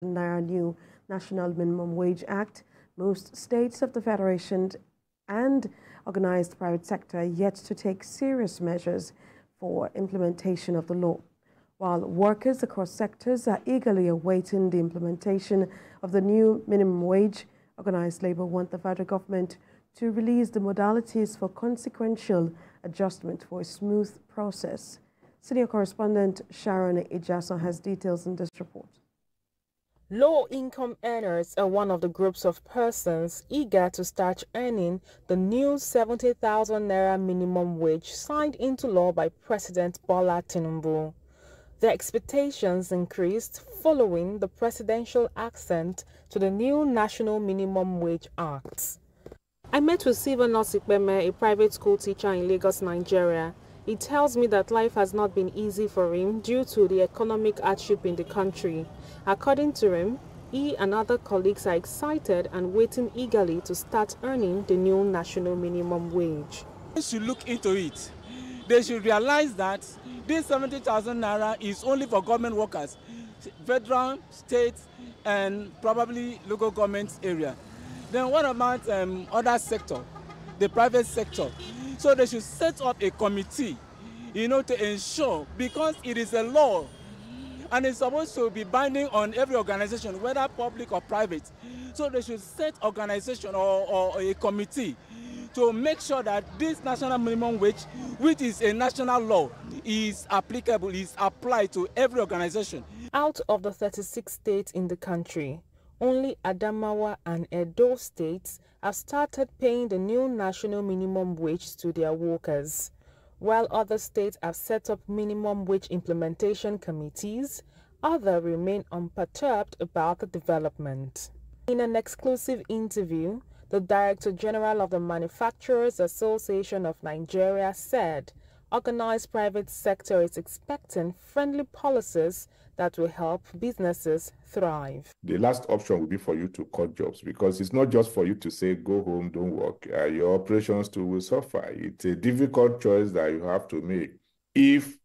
Naira new National Minimum Wage Act, most states of the Federation and organized private sector yet to take serious measures for implementation of the law, while workers across sectors are eagerly awaiting the implementation of the new minimum wage. Organized Labour want the federal government to release the modalities for consequential adjustment for a smooth process. Senior correspondent Sharon Ijasa has details in this report. Low-income earners are one of the groups of persons eager to start earning the new 70,000 Naira minimum wage signed into law by President Bola Tinubu. Their expectations increased following the presidential accent to the new National Minimum Wage Act. I met with Siva Nosikpeme, a private school teacher in Lagos, Nigeria. He tells me that life has not been easy for him due to the economic hardship in the country. According to him, he and other colleagues are excited and waiting eagerly to start earning the new national minimum wage. They should look into it. They should realize that this 70,000 Naira is only for government workers, federal, state, and probably local government area. Then what about other sector, the private sector? So they should set up a committee, to ensure, because it is a law and it's supposed to be binding on every organization, whether public or private. So they should set organization or a committee to make sure that this national minimum wage, which is a national law, is applicable, is applied to every organization. Out of the 36 states in the country, only Adamawa and Edo states have started paying the new national minimum wage to their workers, while other states have set up minimum wage implementation committees. Others remain unperturbed about the development. In an exclusive interview, the Director General of the Manufacturers Association of Nigeria said organized private sector is expecting friendly policies that will help businesses thrive. The last option would be for you to cut jobs, because it's not just for you to say, go home, don't work. Your operations too will suffer. It's a difficult choice that you have to make. If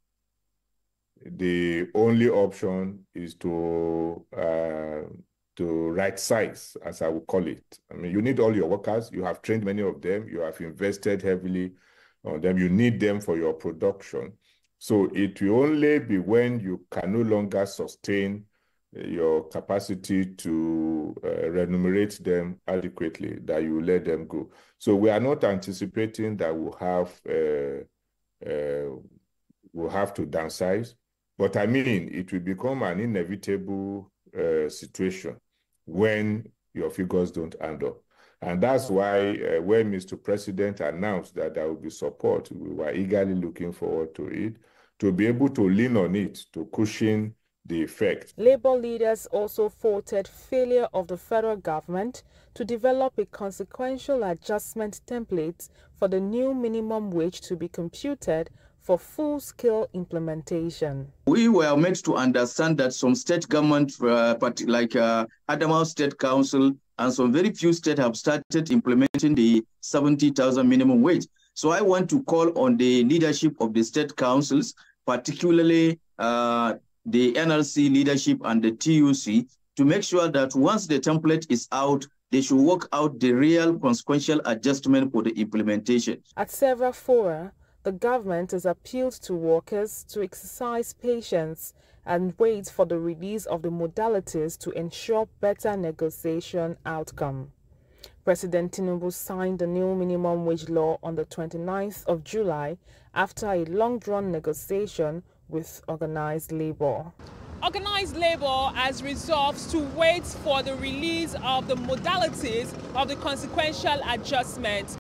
the only option is to right size, as I would call it. I mean, you need all your workers. You have trained many of them. You have invested heavily on them. You need them for your production. So it will only be when you can no longer sustain your capacity to remunerate them adequately that you let them go. So we are not anticipating that we'll have to downsize, but I mean, it will become an inevitable situation when your figures don't add up. And that's why when Mr. President announced that there will be support, we were eagerly looking forward to it, to be able to lean on it to cushion the effect. Labour leaders also faulted failure of the federal government to develop a consequential adjustment template for the new minimum wage to be computed for full-scale implementation. We were made to understand that some state government, like Adamawa State Council, and some very few states have started implementing the 70,000 minimum wage. So I want to call on the leadership of the state councils, particularly the NLC leadership and the TUC, to make sure that once the template is out, they should work out the real consequential adjustment for the implementation. At several fora, the government has appealed to workers to exercise patience and wait for the release of the modalities to ensure better negotiation outcome. President Tinubu signed the new minimum wage law on the 29th of July after a long-drawn negotiation with organized labor. Organized labor has resolved to wait for the release of the modalities of the consequential adjustment.